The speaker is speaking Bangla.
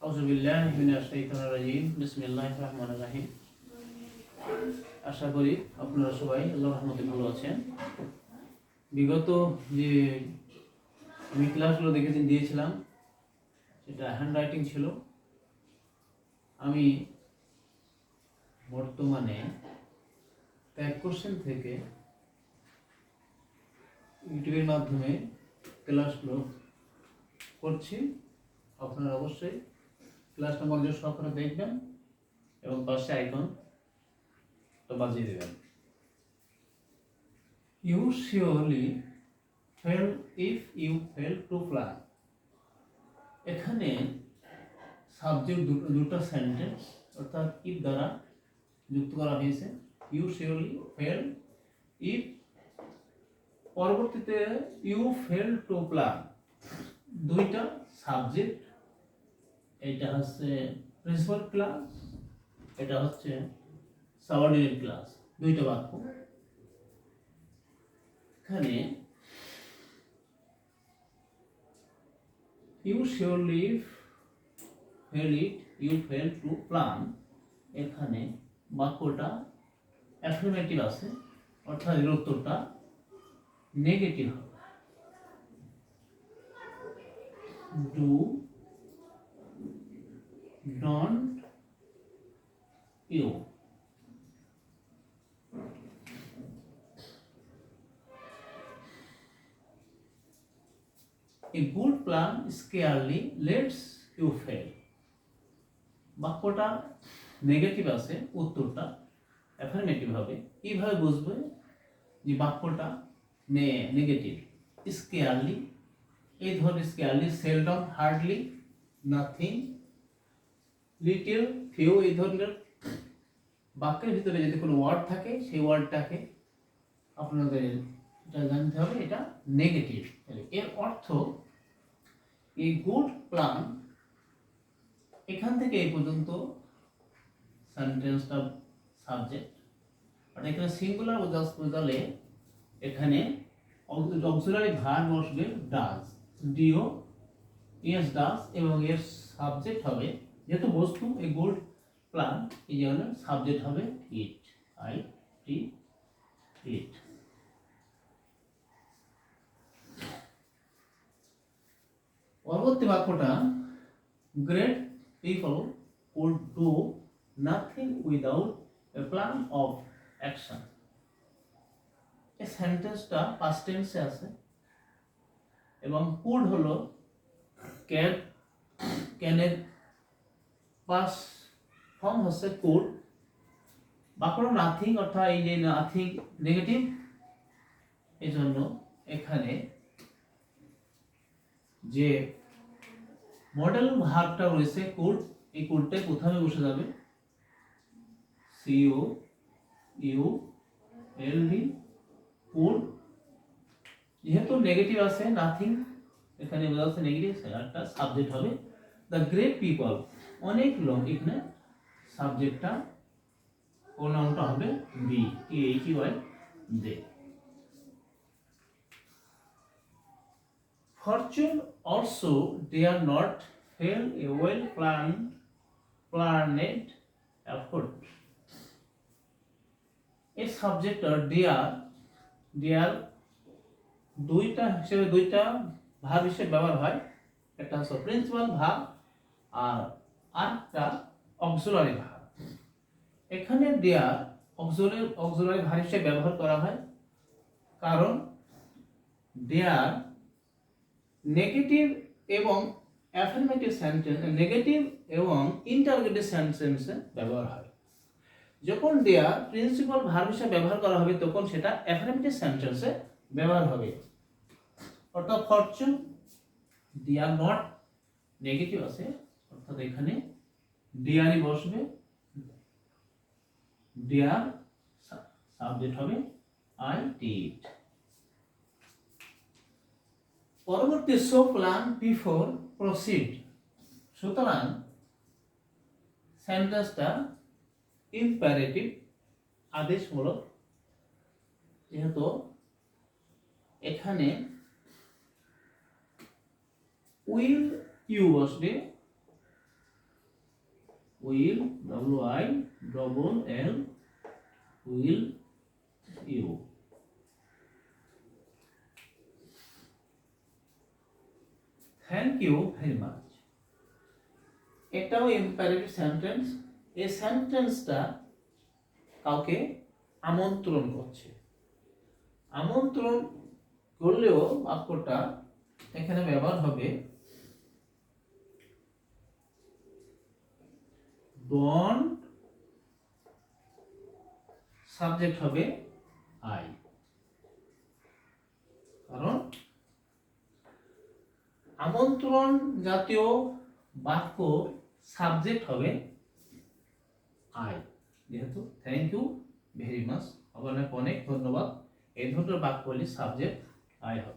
আউযুবিল্লাহি মিনাশ শাইতানির রাজিম বিসমিল্লাহির রহমানির রহিম। আশা করি আপনারা সবাই আল্লাহর রহমতে ভালো আছেন। বিগত যে আমি ক্লাসগুলো দিয়েছিলাম সেটা হ্যান্ড রাইটিং ছিল। আমি বর্তমানে ট্যাগ কোশ্চেন থেকে ইউটিউবের মাধ্যমে ক্লাসগুলো করছি। আপনারা অবশ্যই ক্লাসটা মনোযোগ সহকারে দেখবেন এবং পাশে আইকনটা বাজিয়ে দেবেন। You surely fail if you fail to plan. এখানে সাবজেক্ট দুটো সেন্টেন্স অর্থাৎ ইফ দ্বারা যুক্ত করা হয়েছে। ইউ শিওরলি ফেল ইফ, পরবর্তীতে ইউ ফেল টু প্ল্যান। দুইটা সাবজেক্ট, এটা হচ্ছে প্রিন্সিপাল ক্লাস, এটা হচ্ছে সাবঅর্ডিনেট ক্লাস, দুইটা বাক্য। এখানে you surely fail it you fail to plan, এখানে বাক্যটা অ্যাফার্মেটিভ আছে, অর্থাৎ এর উত্তরটা নেগেটিভ হবে। Do don't you. A good plan scarcely lets you fail. বাক্যটা নেগেটিভ আছে, উত্তরটা অ্যাফার্মেটিভ হবে। কিভাবে বুঝবে যে বাক্যটা নেগেটিভ? স্কেয়ারলি, এই ধরনের scarcely, seldom, hardly, nothing, little, few, এই ধরনের বাক্যের ভিতরে যদি কোনো ওয়ার্ড থাকে সেই ওয়ার্ডটাকে আপনাদের এটা জানতে হবে, এটা নেগেটিভ। এর অর্থ এই গুড প্ল্যান, এখান থেকে এই পর্যন্ত সেন্টেন্সটা সাবজেক্ট, আর এখানে সিঙ্গুলার বোঝালে এখানে অক্সিলারি ভার্ব বসবে ডাজ, ডিও, ইয়েস ডাজ, এবং এর সাবজেক্ট হবে, যেহেতু বস্তু এই গুড প্ল্যান, এই জন্য সাবজেক্ট হবে ইট, আই টি, ইট। পরবর্তী বাক্যটা, great people would do nothing without a plan of action। এই সেন্টেন্সটা পাস্ট টেন্সে আছে এবং কুড হলো ক্যান, ক্যানের পাস্ট ফর্ম হচ্ছে কুড। বাক্যটা নাথিং, অর্থাৎ এই যে নাথিং নেগেটিভ, এই জন্য এখানে যে মডেল ভার্বটা রয়েছে কুড, এই কুডটা কোথায় বসে যাবে? CO U L D, could. যেহেতু নেগেটিভ আছে নাথিং, এখানে বোঝা যাচ্ছে নেগেটিভ, একটা সাবজেক্ট হবে দ্য গ্রেট পিপল, অনেক লোক, এখানে সাবজেক্টটা প্রোনাউনটা হবে B, T H E Y, they. Fortune also dare not fail a well-planned effort। এই সাবজেক্টটা ডিয়ার দুইটা হিসেবে, দুইটা ভাব হিসেবে ব্যবহার হয়। একটা হচ্ছে প্রিন্সিপাল ভাব আর আরেকটা অক্সিলারি ভাব। এখানে ডিয়ার অক্সিলারি ভাব হিসেবে ব্যবহার করা হয়, কারণ ডিয়ার নেগেটিভ এবং অ্যাফার্মেটিভ সেন্টেন্স, নেগেটিভ এবং ইন্টারোগেটিভ সেন্টেন্সে ব্যবহার হয়। যখন দেয়ার প্রিন্সিপাল ভার্ব হিসেবে ব্যবহার করা হবে তখন সেটা অ্যাফার্মেটিভ সেন্টেন্সে ব্যবহার হবে। অর্থাৎ ফরচুন দেয়ার নট নেগেটিভ আছে, অর্থাৎ এখানে দেয়ারই বসবে, দেয়ার সাবজেক্ট হবে আই ডিড। পরবর্তী, সো প্ল্যান বিফোর প্রসিড। সুতরাং সেন্টেন্সটা ইম্পারেটিভ, আদেশমূলক, যেহেতু এখানে উইল ইউ বসবে, will WILL will you. Thank you very much, এটাও ইম্পারেটিভ সেন্টেন্স। এই সেন্টেন্সটা কাউকে আমন্ত্রণ করছে, আমন্ত্রণ করলেও বাক্যটা এখানে ব্যবহার হবে ডোন্ট, সাবজেক্ট হবে আই, কারণ আমন্ত্রণ জাতীয় বাক্য সাবজেক্ট হবে আই, যেহেতু থ্যাংক ইউ ভেরি মাচ, অনেক অনেক ধন্যবাদ, এই ধরনের বাক্য হলে সাবজেক্ট আই হবে।